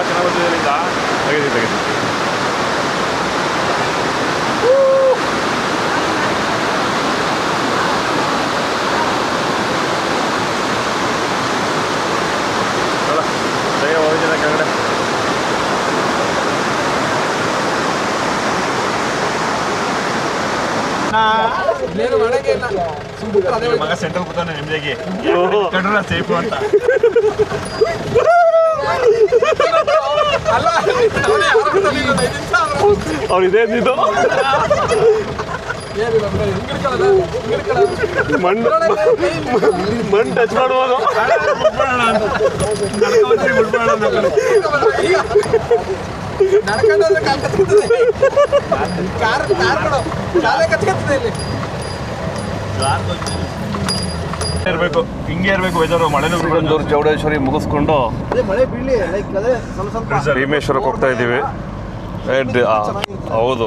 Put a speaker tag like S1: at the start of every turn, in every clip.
S1: ಚೆನ್ನಾಗಿ ಬರ್ತಿದೆ ಈಗ. ತೆಗೆದಿ ಹೋಗಿದ್ದ ಕೆಳಗಡೆ. ಮಗ ಸೆಂಟರ್ ಕೂತಾನೆ ನಿಮ್ದಾಗಿ ಕಂಡ್ರೆ ಸೇಫು ಅಂತ. ಅವ್ರು ಇದೇ ಇದ್ದಿದ್ದು ಮಣ್ಣು ಟಚ್ ಮಾಡ್ಬೋದು. ಇರ್ಬೇಕು ಹಿಂಗೆ ಇರ್ಬೇಕು ವೆದರ್. ಮಳೆನೂ ಚೌಡೇಶ್ವರಿ ಮುಗಿಸ್ಕೊಂಡು ಭೀಮೇಶ್ವರಕ್ಕೆ ಹೋಗ್ತಾ ಇದ್ದೀವಿ. ಹೌದು,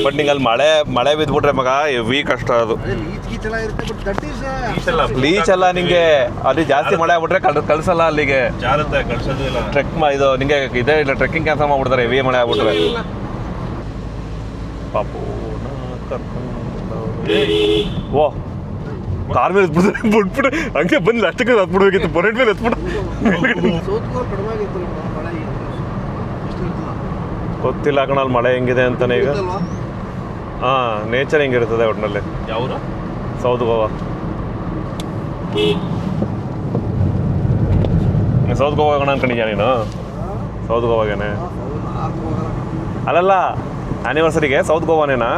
S1: ಬಟ್ ನಿಂಗೆ ಅಲ್ಲಿ ಮಳೆ ಬಿದ್ಬಿಟ್ರೆ ಮಗ ಹೆವಿ ಕಷ್ಟ. ಅದು ಲೀಚ್ ಅಲ್ಲ, ನಿಂಗೆ ಅಲ್ಲಿ ಜಾಸ್ತಿ ಮಳೆ ಆಗ್ಬಿಟ್ರೆ ಕಳ್ಸಲ್ಲ ಅಲ್ಲಿಗೆ. ಟ್ರೆಕ್ ಇದು ನಿಂಗೆ ಇದೇ ಇಲ್ಲ, ಟ್ರೆಕ್ಕಿಂಗ್ ಕ್ಯಾನ್ಸಲ್ ಮಾಡ್ಬಿಡ್ತಾರೆ ಹೆವಿ ಮಳೆ ಆಗ್ಬಿಟ್ರೆ. ಪಾಪು ಓ ಕಾರ್ ಮೇಲೆ ಬಿಟ್ಬಿಟ್ಟು ಹಂಗೆ ಬಂದು ಅಷ್ಟಕ್ಕೆ ಹತ್ಬಿಡ್ಬೇಕಿತ್ತು. ಬೊನೆಟ್ ಮೇಲೆ ಹತ್ಬಿಟ್ಟು ಗೊತ್ತಿಲ್ಲ ಕಣಲ್ಲಿ ಮಳೆ ಹೆಂಗಿದೆ ಅಂತಾನೆ ಈಗ. ಹಾಂ, ನೇಚರ್ ಹೆಂಗಿರ್ತದೆ ಒಟ್ಟಿನಲ್ಲಿ. ಯಾವುದು? ಸೌತ್ ಗೋವಾ. ಸೌತ್ ಗೋವಾ ಕಣ ಅನ್ಕೊಂಡಿದ್ಯಾ ನೀನು? ಸೌತ್ ಗೋವಾಗೇನೆ ಅಲ್ಲಲ್ಲ, ಆ್ಯನಿವರ್ಸರಿಗೆ ಸೌತ್ ಗೋವಾನೇನಾ?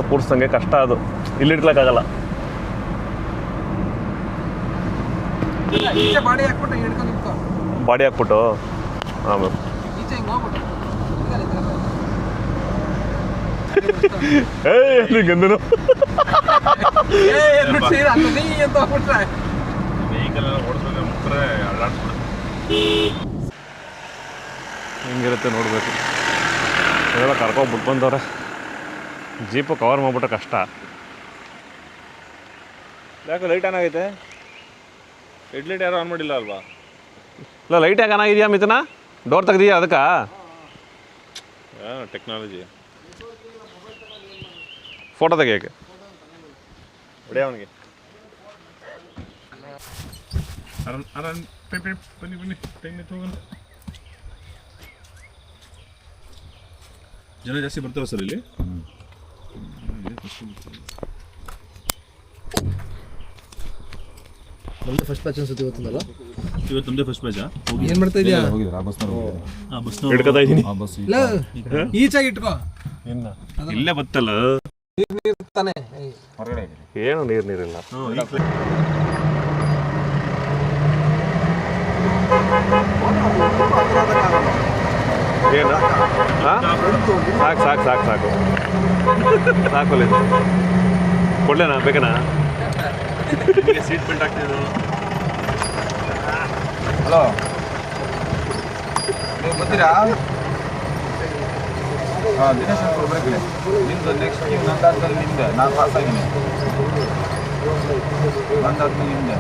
S1: ಕೂರಿಸ್ದಂಗೆ ಕಷ್ಟ. ಅದು ಇಲ್ಲಿ ಇಡ್ಲಕ್ಕಾಗಲ್ಲ. ಬಾಡಿ ಹಾಕ್ಬಿಟ್ಟು ಆಮೇಲೆ ಗಂಧನು ಹೆಂಗಿರುತ್ತೆ ನೋಡ್ಬೇಕು. ಇದೆಲ್ಲ ಕರ್ಕೊಂಡ್ಬಿಟ್ಟು ಬಂದವ್ರೆ. ಜೀಪು ಕವರ್ ಮಾಡ್ಬಿಟ್ರೆ ಕಷ್ಟ. ಯಾಕೆ ಲೈಟ್ ಆನ್ ಆಗೈತೆ? ಹೆಡ್ಲೈಟ್ ಯಾರು ಆನ್ ಮಾಡಿಲ್ಲ ಅಲ್ವಾ? ಇಲ್ಲ, ಲೈಟ್ ಯಾಕೆ ಆನ್ ಆಗಿದೆಯಾ ಮಿಥುನ? ಡೋರ್ ತೆಗ್ದಿಯಾ ಅದಕ್ಕೆ? ಟೆಕ್ನಾಲಜಿ. ಫೋಟೋ ತೆಗಿಯೋಕ್ಕೆ ಹೊಡೆಯ ಅವನಿಗೆ. ಬನ್ನಿ ಟೈಮ್ ಹೋಗೋಣ. ಜನ ಜಾಸ್ತಿ ಬರ್ತಾರೆ ಸರ್ ಇಲ್ಲಿ.
S2: ನಮ್ದು ಫಸ್ಟ್ ಬ್ಯಾಚ್ ಅನ್ಸುತ್ತೆ ಇವತ್ತಲ್ಲ.
S1: ಇವತ್ತು ನಮ್ದೇ ಫಸ್ಟ್ ಬ್ಯಾಚ್.
S2: ಏನು ಮಾಡ್ತಾ ಇದೀಯಾ?
S1: ಹಿಡ್ಕೊತಾ ಇದ್ದೀನಿ.
S2: ಈಚಾಗಿ ಇಟ್ಕೋ.
S1: ಇಲ್ಲೇ ಬತ್ತಲ್ಲ
S2: ತಾನೆ.
S1: ಏನು ನೀರಿಲ್ಲ. ಏನು? ಹಾಂ, ಸಾಕು ಸಾಕಲ್ಲ. ಕೊಡ್ಲೇನಾ? ಬೇಕನಾ? ಸೀಟ್ ಬೆಲ್ಟ್ ಆಗ್ತಿದ್ದು.
S3: ಹಲೋ, ನೀವು ಬರ್ತೀರಾ? ಹಾಂ, ದಿನೇಶ್ ಅಂತ ಬರ್ಬೇಕು. ನಿಮ್ದು ನೆಕ್ಸ್ಟ್ ನೀವು ನಂದಾದ್ಮೇಲೆ ನಿಮ್ದೆ. ನಾನು ಪಾಸ್ ಆಗಿನಿ. ನಂದಾದ್ಮೇಲೆ ನಿಮ್ದೆ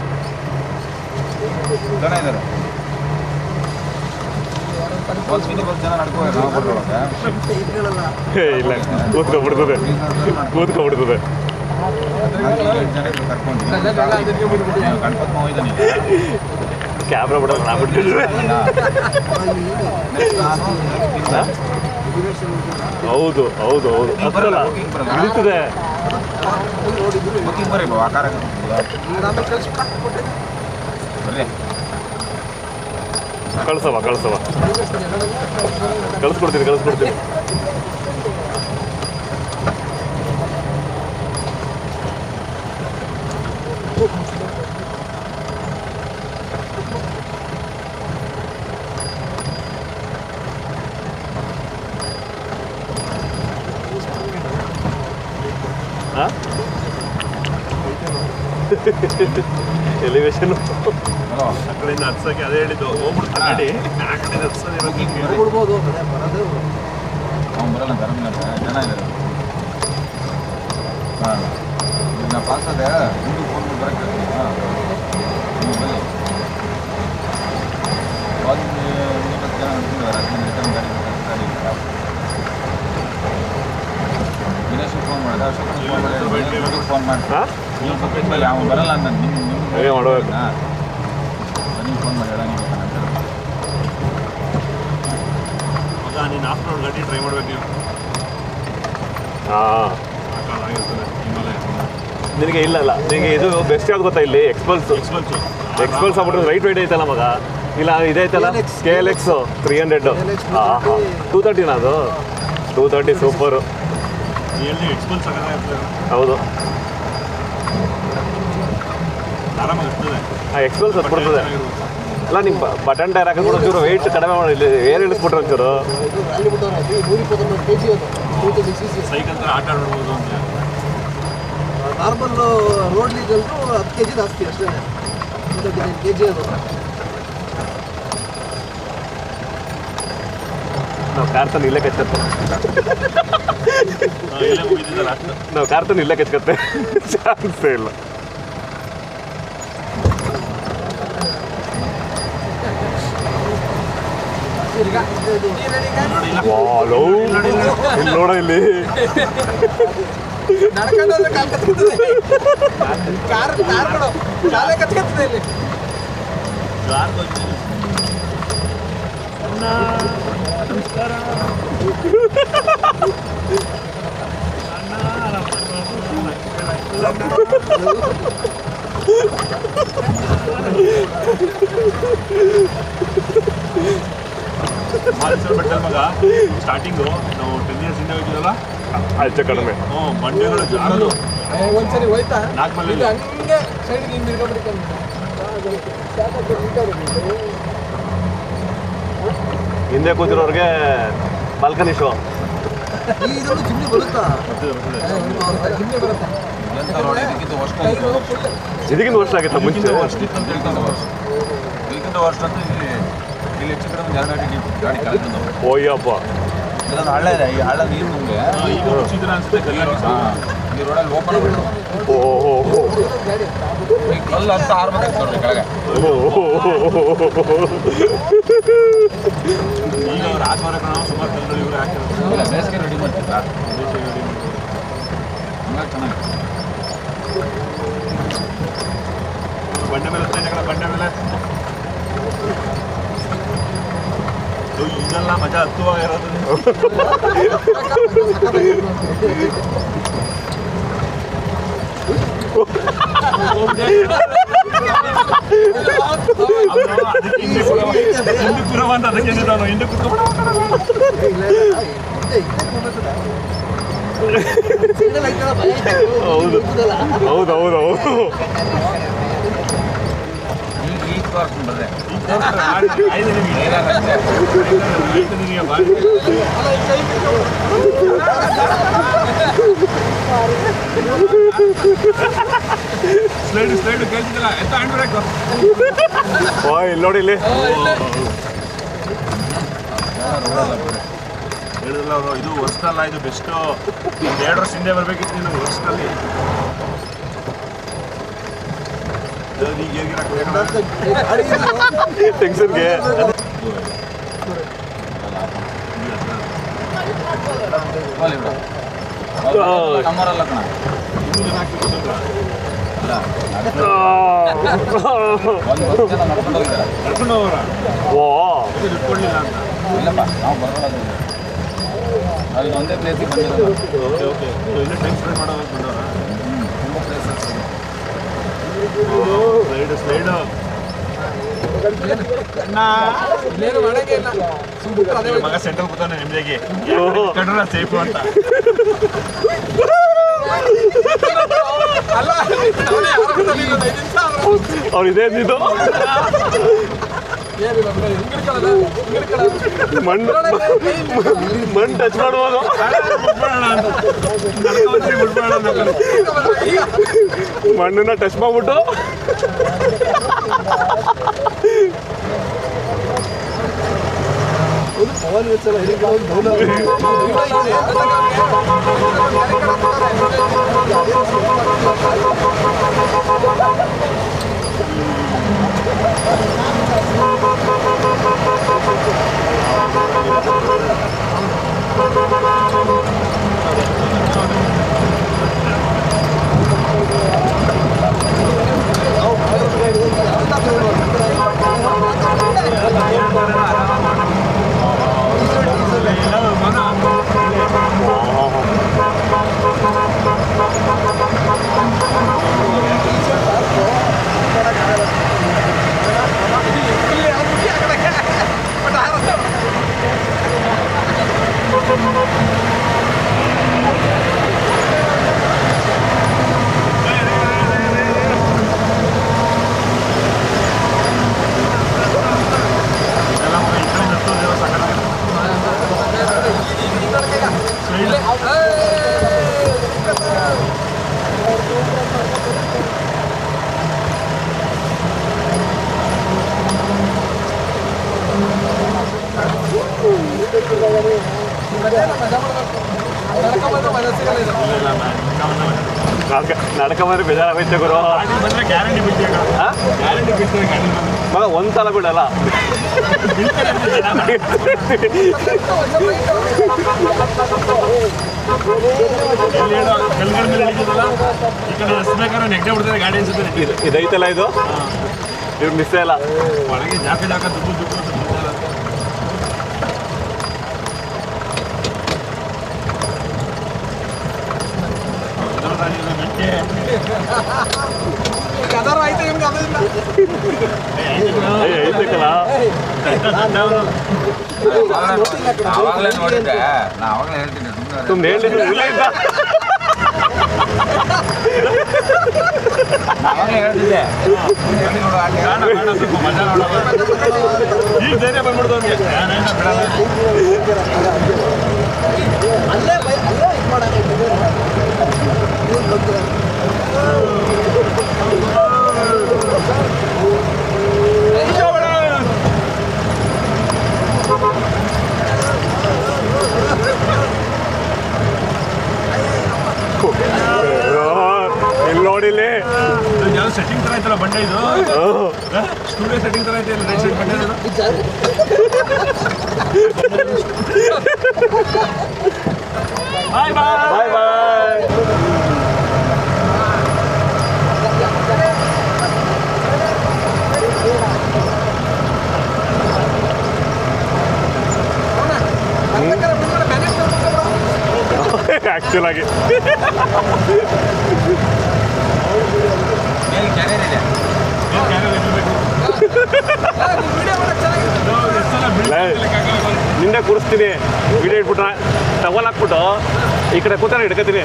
S3: ಜನ ಇದ್ದಾರೆ. ಒಂದು ಮಿನಿಮಮ್ ಜನ ನಡ್ಕೋಬೇಕು. ನಾವು ಬರೋವಾಗ
S1: ಇಲ್ಲ, ಕೂತ್ಕೊಬಿಡ್ತದೆ.
S3: ಗಣಪತಿ ಹೋಗಿದ್ದಾನೆ.
S1: ಕ್ಯಾಮ್ರಾ ಬಿಡೋದು ಹೌದು ಹಿಡಿತದೆ.
S3: ಬುಕಿಂಗ್ ಬರ್ರಿ ಆಕಾರ ಬರ್ರಿ.
S1: ಕಳಿಸವ ಕಳಿಸ್ಕೊಡ್ತೀನಿ. ಎಲಿವೇಶನ್
S4: ಆ ಕಡೆಯಿಂದ ಹತ್ಸಕ್ಕೆ ಅದೇ ಹೇಳಿದ್ದು ಹೋಗ್ಬಿಡ್ತು ಗಾಡಿ ಆ ಕಡೆ ಹತ್ಸೋದಿರೋದು
S2: ಬಿಡ್ಬೋದು ಬರೋದು
S3: ಅವ್ನು ಬರಲ್ಲ ಧರ್ಮ ಜನ ಇದ್ದಾರೆ ಹಾಂ ನಾ ಪಾಸ್ ಅದೇ ಮುಂದೆ ಫೋನ್ ಮಾಡಿ ಬರೋಕ್ಕೆ ನೀವು ಬನ್ನಿ ಒಂದು 20 ಜನ ರಿಟರ್ನ್ ಗಾಡಿ ದಿನೇಶ್ ಫೋನ್ ಮಾಡಿದೆ ಅಶೋಕ್ ಫೋನ್ ಮಾಡಿ ನೀವು ಸ್ವಲ್ಪ ಮೇಲೆ ಅವ್ನು ಬರಲ್ಲ ನಾನು
S1: ಹೇಗೆ ಮಾಡ್ಬೇಕು
S3: ನೀವು ಫೋನ್ ಮಾಡಿ ಹೇಳ ನೀವು
S4: ಮಗ ನೀನು ಆಫ್ ರೋಡ್ ಗಾಡಿ ಟ್ರೈ ಮಾಡ್ಬೇಕು ನೀವು
S1: ಹಾಂ
S4: ಆಗಿರ್ತದೆ ಹಿಮಾಲಯ
S1: ನಿನಗೆ ಇಲ್ಲ ನಿನಗೆ ಇದು ಬೆಸ್ಟ್ ಯಾವ್ದು ಗೊತ್ತಾ ಇಲ್ಲಿ ಎಕ್ಸ್ಪಲ್ಸು ಎಕ್ಸ್ಪಲ್ಸ್ ಆಗ್ಬಿಟ್ರೆ ರೈಟ್ ವೈಡ್ ಐತಲ್ಲ ಮಗ ಇಲ್ಲ ಇದೈತಲ್ಲ KLX 300 ಹಾಂ ಹಾಂ 230 ಅದು 230 ಸೂಪರು
S4: ಎಲ್ಲಿ ಎಕ್ಸ್ಪಲ್ಸ್ ಆಗಿರ್ತದೆ
S1: ಹೌದು
S4: ಆರಾಮಾಗಿ ಇರ್ತದೆ
S1: ಆ ಎಕ್ಸ್ಪಲ್ಸ್ ಹತ್ಬಿಡ್ತದೆ ಅಲ್ಲ ನಿಮ್ಮ ಬಟನ್ ಟೈರ್ ಹಾಕಿದ್ರೆ ಒಂಚೂರು ವೆಯ್ಟ್ ಕಡಿಮೆ ಮಾಡಿ ಇಲ್ಲಿ ಏರ್ ಇಳಿಸ್ಬಿಟ್ರೆ ಒಂಚೂರು
S2: ಅಲ್ಲಿ ಬಿಟ್ಟವ್ರೆ 129 kg ಅದು 230 cc
S4: ಸೈಕಲ್ ಥರ ಆಟ ಆಡ್ಬೋದು ಅಂತ
S2: ನಾರ್ಮಲ್ ರೋಡ್ ಲೀಗಲ್ದು 10 kg ಜಾಸ್ತಿ ಅಷ್ಟೇ 239 kg ಅದು
S1: ನಾವು ಕಾರ್ತನ ಇಲ್ಲೇ ಕಚ್ಚತ್ತೆ
S4: ಇಲ್ಲೇ ಮುಗಿದಿದ್ದಲ್ಲ ಅಷ್ಟು
S1: ನಾವು ಕಾರ್ತನ ಇಲ್ಲೇ ಕಚ್ಕತ್ತೆ ಚಾನ್ಸೇ ಇಲ್ಲ ವಾಲೋ ಇಲ್ಲಿ ನೋಡ ಇಲ್ಲಿ
S2: ನಡ್ಕೊಂಡೋದ್ರೆ ಕಾಲು ಕತ್ಕೊತದೆ ಕಾರ್ಗಳು ಕಾಲೇ ಕತ್ಕೊತದೆ ಇಲ್ಲಿ
S4: ನಮಸ್ಕಾರ ಮಾದೇಶ್ವರ ಬೆಟ್ಟದಲ್ಲಿ ಮಗ ಸ್ಟಾರ್ಟಿಂಗು ನಾವು 10 years ಹಿಂದೆ ಹೋಗಿದ್ವಲ್ಲ
S1: ಹೆಚ್ಚು ಕಡಿಮೆ
S4: ಬಂಡೆಗಳು ಜಾರದು
S2: ಒಂದ್ಸರಿ ಹೋಯ್ತಾ
S4: ನಾಲ್ಕು
S2: ಇದು ಹಂಗೆ ಸೈಡ್ಗೆ ಹಿಂಗೆ ತಿರ್ಕೊಂಡ್ಬಿಟ್ಟು
S1: ಹಿಂದೆ ಕೂತಿರೋರಿಗೆ ಬಾಲ್ಕನಿ ಶೋ
S2: ಈ ಇದೊಂದು ಜಿಮ್ನಿ ಬರುತ್ತಾ ಜಿಮ್ನಿ ಬರುತ್ತೆ
S3: ಎಂತ ನೋಡಿ ಇದಕ್ಕಿಂತ ವರ್ಷ
S1: ಇದಕ್ಕಿಂತ ವರ್ಷ ಆಗಿತ್ತ ಮುಂಚೆ
S3: ವರ್ಷಕ್ಕಿಂತ ಅಂತ ಹೇಳ್ಕೊಂಡು ವರ್ಷ ಇದಕ್ಕಿಂತ ವರ್ಷ ಅಂತ ಇಲ್ಲಿ ಹೆಚ್ಚು ಕಡೆ ಒಂದು 2 ಗಾಡಿ ಕಳ್ಕೊಂಡು
S1: ಓಯ್ಯಪ್ಪ
S3: ಇದೊಂದು ಹಳ್ಳ ಇದೆ ಈ ಹಳ್ಳ ನೀರು ನಮಗೆ
S4: ಈಗ ಮುಚ್ಚಿದ್ರ ಅನ್ಸುತ್ತೆ ಕಲ್ಯಾಣ
S3: ಈ ರೋಡಲ್ಲಿ ಓಪನ್
S1: ಓಹೋ
S2: ಗಾಡಿ
S3: ಈ ಕಲ್ಲು ಅಂತ ಆರ್ಬೇಕು ನೋಡ್ರಿ ಕೆಳಗೆ
S4: ಈಗ ಅವ್ರು ಆತ್ಮರ ಸುಮಾರು ಕಲ್ಗಳು ಇವರು ಹಾಕಿರೋದು
S3: ಇಲ್ಲ ಬೇಸಿಗೆ ರೆಡಿ ಮಾಡ್ತಿದ್ದ ಹಂಗಾಗಿ ಚೆನ್ನಾಗಿ
S4: ಬಂಡೆ ಮೇಲೆ ಬಂಡೆ ಮೇಲೆ ಇದೆಲ್ಲ ಮಜಾ ಹತ್ತುವಾಗ ಇರೋದು ಹಿಂದೆ ಕುರವ ಅಂತ ಅದಕ್ಕೆ ನಾನು ಹಿಂದೆ ಕುತ್ಕೊಂಡು
S1: ಹೌದು
S3: ಈಗ ತೋರಿಸ್ಕೊಂಡು ಬರ್ರೆ
S4: ಸ್ಲೈಡ್ ಕೇಳ್ತಿದ್ದಿಲ್ಲ ಎಂತ ಹ್ಯಾಂಡ್
S1: ಓ ಇಲ್ಲಿ ನೋಡಿ ಇಲ್ಲಿ
S4: ಹೇಳಿದ್ರಲ್ಲ ಅವರು ಇದು ವರ್ಷದಲ್ಲ ಇದು ಬೆಸ್ಟು 2 ವರ್ಷ ಹಿಂದೆ ಬರಬೇಕಿತ್ತು ನೀನು ವರ್ಷದಲ್ಲಿ
S1: ಟೆನ್ಷನ್ಗೆ
S3: ನಮ್ಮವರಲ್ಲ ಕಣ ಅಲ್ಲ ಒಂದು 10 ಜನ ನಡ್ಕೊಂಡು ಹೋಗಿದ್ದಾರೆ
S4: ನಡ್ಕೊಂಡು ಹೋಗೋರ
S1: ಓ
S4: ದುಡ್ಡು ಕೊಡಲಿಲ್ಲ ಅಂತ
S3: ಇಲ್ಲಪ್ಪ ನಾವು ಬರೋದು ಅಲ್ಲಿ ಒಂದೇ ಪ್ಲೇಸಿಗೆ ಬಂದಿರೋದು
S4: ಓಕೆ ಓಕೆ ಇಲ್ಲೇ ಟೈಮ್ ಸ್ಪೆಂಡ್ ಮಾಡೋದು ಬಂದವರ
S3: ತುಂಬ ಪ್ಲೇಸಸ್
S4: ಸ್ಲೈಡು
S2: ಇನ್ನೇನು ಮಾಡಂಗೆ ಇಲ್ಲ ಸುಮ್ಮನೆ ಅದೇ
S4: ಮಗ ಸೆಂಟ್ರಲ್ ಕೂತಾನೆ ನಿಮ್ದಾಗಿ ಕಂಡ್ರೆ ಸೇಫು ಅಂತ
S2: ಅಲ್ಲ ಅವನೇ ಆರಾಮದಲ್ಲಿ 5 ನಿಮಿಷ
S1: ಅವ್ರು ಇದೇ ಇದ್ದಿದ್ದು
S2: ಏನಿಲ್ಲ
S1: ಮಣ್ಣು ಟಚ್ ಮಾಡ್ಬೋದು ಮಣ್ಣನ್ನ ಟಚ್ ಮಾಡ್ಬಿಟ್ಟು
S2: ಪವನ್ ವಿಲ್ಸನ್
S1: ನಡ್ಕೊಂಬಂದ್ರೆ ಬೇಜಾರಾಗೈತೆ ಗುರು.
S4: ಗ್ಯಾರಂಟಿ ಬಿಡ್ತೀವಿ ಗ್ಯಾರಂಟಿ ಬಿಡ್ತೀವಿ ಗಾಡಿ
S1: ಮಗ ಒಂದ್ಸಲ ಬಿಡಲ್ಲ.
S4: ಕಲ್ಗಡ ಮೇಲೆ ಹಿಡಿದಲ್ಲ ಈ ಕಡೆ ಎಸ್ಬೇಕಾದ್ರೆ ನೆಗ್ಡೆ ಬಿಡ್ತಾರೆ ಗಾಡಿ ಅನ್ಸುತ್ತೆ.
S1: ಇದೈತಲ್ಲ ಇದು ಇವ್ರು ಮಿಸ್ ಇಲ್ಲ.
S4: ಒಳಗೆ ಜಾಕ ಜಾಕ ದುಡ್ಡು ದುಡ್ಡು
S1: ಐತಕ್ಕಲ್ಲ
S3: ಆವಾಗಲೇ ನೋಡಿದ್ದೆ ನಾ ಆವಾಗಲೇ ಹೇಳ್ತೀನಿ
S1: ತುಂಬ ಹೇಳಿದ್ರು ಇಲ್ಲ ಇಲ್ಲ.
S3: ಆವಾಗಲೇ ಹೇಳ್ತಿದ್ದೆ
S4: ಸ್ವಲ್ಪ ಮಜಾ ನೋಡೋದು. ಈಗ ಧೈರ್ಯ ಬಂದ್ಬಿಡ್ತು ಅವ್ನಿಗೆ
S2: ಅಲ್ಲೇ ಇದು ಮಾಡಾಕೈತಿ.
S1: ಇಲ್ಲಿ ನೋಡಿಲ್ಲಿ
S4: ಯಾವ ಸೆಟ್ಟಿಂಗ್ ತರ ಐತಲ್ಲ ಬಂಡೆ ಇದು ಸ್ಟುಡಿಯೋ ಸೆಟ್ಟಿಂಗ್ ತರ ಐತೆ ರೈಟ್ ಸೈಡ್ ಬಂಡೆ ಬಾಯ್ ಬಾಯ್
S1: ಬಾಯ್ ಬಾಯ್. ಆಕ್ಚುಲ್ ಆಗಿ ನಿನ್ನೆ ಕೂರಿಸ್ತೀನಿ ವಿಡಿಯೋ ಇಟ್ಬಿಟ್ರೆ ಟವಲ್ ಹಾಕ್ಬಿಟ್ಟು ಈ ಕಡೆ ಕೂತಾನೆ ಹಿಡ್ಕೊತೀನಿ.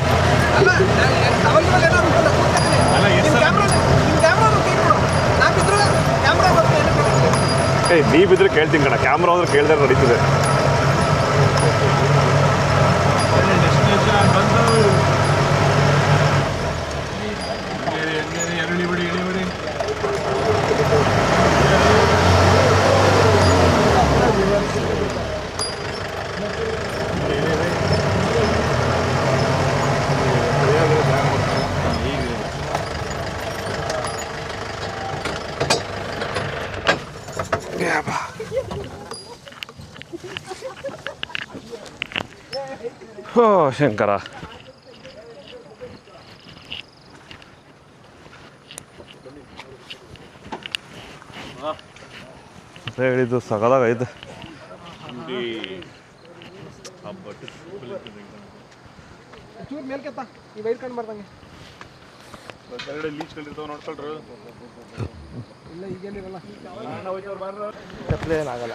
S1: ಏಯ್ ನೀ ಬಿದ್ರೆ ಕೇಳ್ತೀನಿ ಕಣ, ಕ್ಯಾಮ್ರಾ ಹೋದ್ರೆ ಕೇಳ್ದಾರೆ ನಡೀತಿದೆ.
S4: ಎರುಳಿ ಬಿಡಿ ಎಳಿ ಬಿಡಿ
S1: ಓ ಶಂಕರ, ಹೇಳಿದ್ದು ಸಗದಾಗೈತೆ.
S2: ಚೂರು ಮೇಲ್ಕೆತ್ತ ಈ ವೈರ್ ಕಂಡು ಬರ್ದಂಗೆ.
S4: ಲೀಚ್ಗಳಿರ್ತಾವೆ ನೋಡ್ಕೊಳ್ರು.
S2: ಇಲ್ಲ ಈಗೇನಿರಲ್ಲ.
S5: ಏನಾಗಲ್ಲ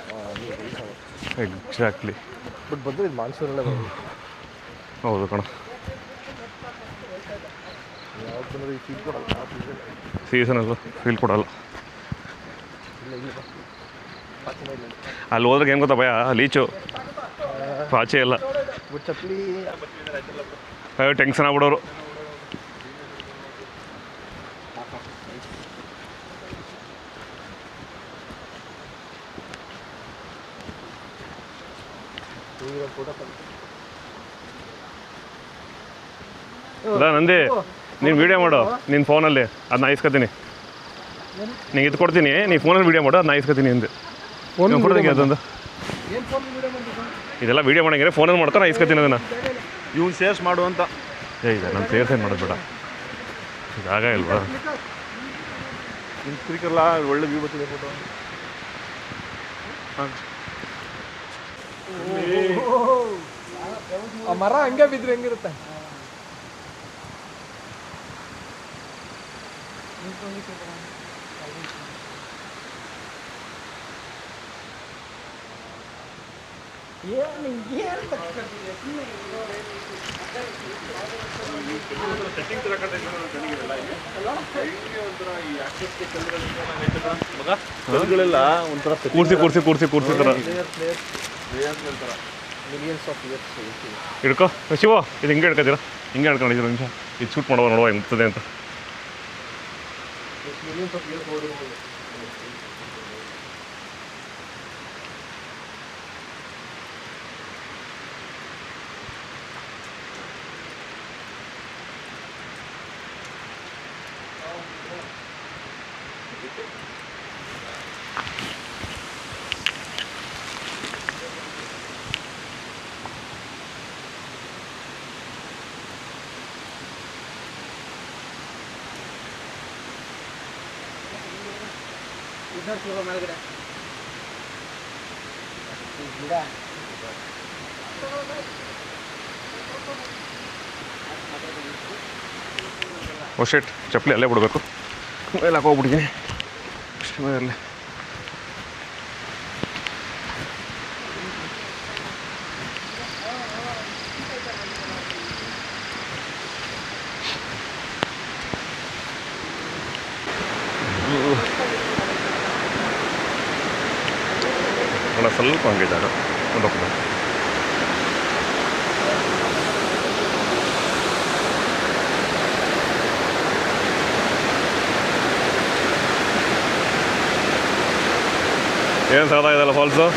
S1: ಎಕ್ಸಾಕ್ಟ್ಲಿ.
S5: ಬಟ್ ಬಂದರೆ ಇದು ಮಾನ್ಸೂನಲ್ಲೇ ಬರೋದು.
S1: ಹೌದು ಕಣ,
S5: ಯಾವ್ದು ಬಂದರೆ ಈ ಫೀಲ್ ಕೊಡಲ್ಲ. ಆ
S1: ಸೀಸನಲ್ಲೂ ಫೀಲ್ ಕೊಡಲ್ಲ.
S5: ಇಲ್ಲ ಇಲ್ಲ
S1: ಅಲ್ಲಿ ಹೋದ್ರೆ ಏನು ಗೊತ್ತಾ ಭಯ, ಲೀಚು ಪಾಚೆ ಎಲ್ಲ
S5: ಚಪ್ಪಲಿ
S1: ಟೆನ್ಷನ್ ಆಗ್ಬಿಡೋರು. ಅಲ್ಲ ನಂದಿ, ನೀನು ವೀಡಿಯೋ ಮಾಡು ನಿನ್ನ ಫೋನಲ್ಲಿ, ಅದನ್ನ ಇಸ್ಕೊತೀನಿ. ನೀನು ಇದು ಕೊಡ್ತೀನಿ, ನೀನು ಫೋನಲ್ಲಿ ವೀಡಿಯೋ ಮಾಡು, ಅದನ್ನ ಇಸ್ಕೊತೀನಿ ಹಿಂದೆ. ಫೋನ್ ಕೊಡ್ತೀನಿ ಅದೊಂದು. ಇದೆಲ್ಲ ವೀಡಿಯೋ ಮಾಡಂಗಿದ್ರೆ ಫೋನಲ್ಲಿ ಮಾಡ್ಕೊ, ನಾನು ಇಸ್ಕೊತೀನಿ ಅದನ್ನು.
S4: ಇವ್ನು ಸೇರ್ಸ್ ಮಾಡು ಅಂತ.
S1: ಇದೆ ನಾನು ಸೇರ್ಸೇನು ಮಾಡೋದು ಬೇಡ, ಜಾಗ ಇಲ್ವಾ?
S4: ನಿನ್ನ ಸ್ಪೀಕರ್ಲ ಒಳ್ಳೆ ವ್ಯೂ ಬರ್ತಿದೆ ಫೋಟೋ.
S5: ಆ ಮರ ಹಂಗೆ ಬಿದ್ರೆ ಹೆಂಗಿರುತ್ತೆ?
S4: ಕಲ್ಗಳೆಲ್ಲ ಒಂಥರ
S1: ಕೂರ್ಸಿ ಥರ
S5: ಮಿಲಿಯನ್ಸ್ ಆಫ್ ಇಯರ್ಸ್.
S1: ಹಿಡ್ಕೊ ಶಿವ, ಇದು ಹಿಂಗೆ ಹಿಡ್ಕೊತೀರಾ? ಹಿಂಗೆ ಹಿಡ್ಕೊಂಡಿದ್ದೀರ ನಿಮಿಷ, ಇದು ಶೂಟ್ ಮಾಡುವ ನೋಡುವ ಹೆಂಗ್ತದೆ ಅಂತ.
S5: ಮಿಲಿಯನ್ಸ್ ಆಫ್ ಇಯರ್ಸ್ ಓಡಿ ಮೇಲ್ಗಡೆ ಗಿಡ
S1: ಓ ಶೆಟ್, ಚಪ್ಪಲಿ ಅಲ್ಲೇ ಬಿಡಬೇಕು, ಮೇಲೆ ಹಾಕೋಗ್ಬಿಟ್ಟಿದ್ದೀನಿ ಅಲ್ಲೇ. ಸ್ವಲ್ಪ ಹಂಗೆ ಜಾಗ ನೋಡೋಕೆ. ಏನು ಸಾಧ ಇದೆಲ್ಲ ಫಾಲ್ಸು?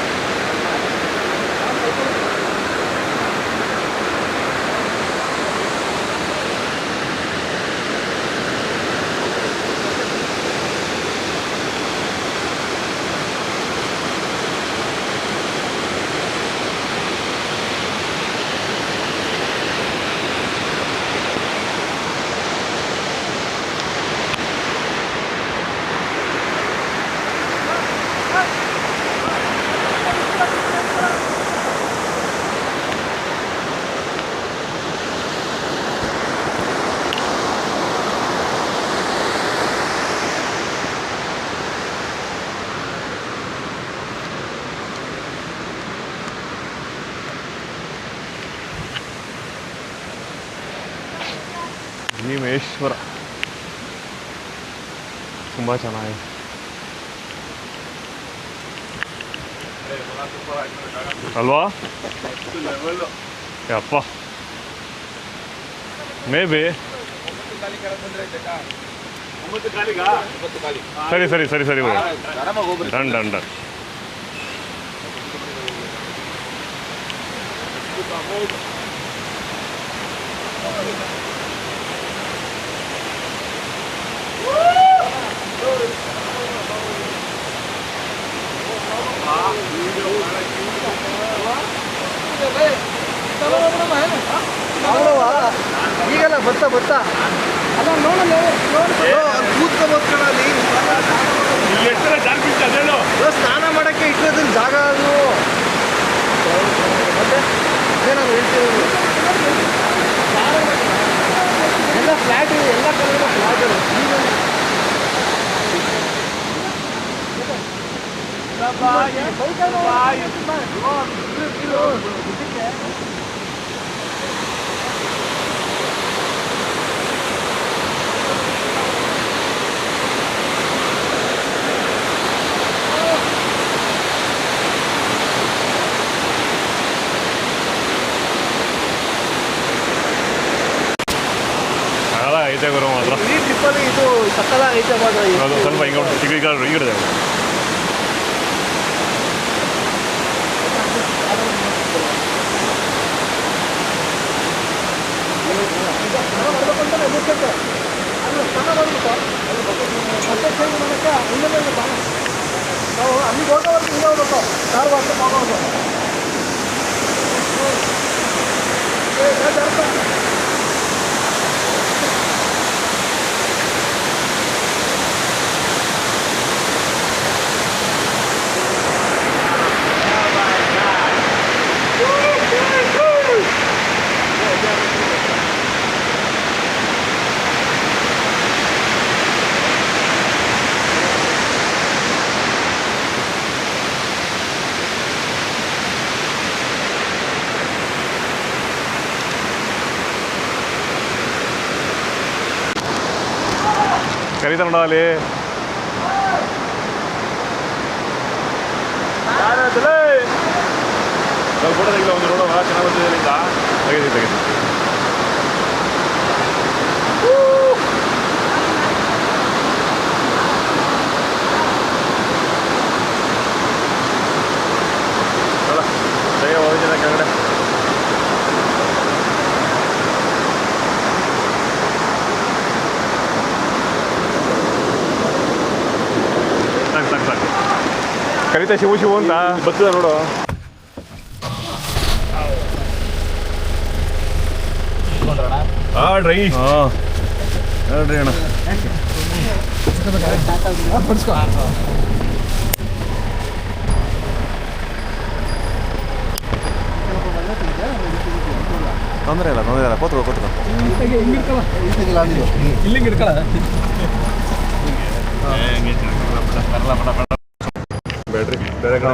S1: ಭೀಮೇಶ್ವರ ತುಂಬ ಚೆನ್ನಾಗಿದೆ ಅಲ್ವಾ? ಯಪ್ಪ ಮೇ ಬಿ ಸರಿ ಸರಿ ಸರಿ ಸರಿ ಡನ್ ಡನ್ ಡನ್.
S5: ಈಗಲ್ಲ ಬತ್ತಾ ಅಲ್ಲ ನೋಡಲ್ಲ ಕೂತ್ಕೋಬೋದು ಕಣಲ್ಲಿ. ಸ್ನಾನ ಮಾಡೋಕ್ಕೆ ಇಟ್ಟೋದಿಲ್ಲ ಜಾಗ ಅದು. ಮತ್ತೆ ನಾನು ಹೇಳ್ತೀವಿ ಎಲ್ಲ ಫ್ಲ್ಯಾಟ್ ಎಲ್ಲ ಕಡೆ ಫ್ಲ್ಯಾಟ್
S1: ಐತೆ ಗುರು ಮಾತ್ರ
S5: ಈ ಟ್ರಿಪ್ಪಲ್ಲಿ ಇದು ಸಕ್ಕದಾಗಿ ಐತೆ ಮಾತ್ರ.
S1: ಅದು ಸ್ವಲ್ಪ ಹಿಂಗೆ ಈಗಡೆ
S2: ಅಂತಾನೆ ಗೊತ್ತೈತೆ ಅಲ್ಲಿ ಸ್ನಾನ ಮಾಡ್ಬಿಟ್ಟು ಬಟ್ಟೆ ಚೇಂಜ್ ಮಾಡೋಕ್ಕೆ ಇನ್ನೊಂದು ನಾವು ಅಲ್ಲಿಗೆ ಹೋಗೋವರೆಗೂ ಹಿಂಗೆ ಹೋಗ್ಬೇಕು ಧಾರವಾಡ ಹೋಗೋದು
S1: ಕರೀತಾ ನೋಡೋ ಅಲ್ಲಿ
S4: ಫೋಟೋ ತೆಗಿಲ್ಲ ಒಂದು ನೋಡುವ ಚೆನ್ನಾಗಿ ಬಂದಿದೆ ಇಲ್ಲಿಂದ.
S1: ತೆಗೀತಿ ತೆಗೀತಿ
S4: ಜಯ ಹೋಗಿದ್ದ ಕೆಳಗಡೆ
S1: ಸಾಕು ಸಾಕು ಸಾಕು ಕರೀತಾ ಶಿವು ಶಿವು ಅಂತ
S4: ಬರ್ತದೆ ನೋಡು.
S1: ಡ್ರೈ
S4: ಹಾಂ ಹೇಳ್ರಿ ಅಣ್ಣ.
S1: ತೊಂದರೆ ಇಲ್ಲ ಕೂತ್ಕೋ
S5: ಇಲ್ಲಿಗೆ ಇಡ್ಕಳ
S1: ಬೇಡ್ರಿ ಬೇರೆ ಕಡೆ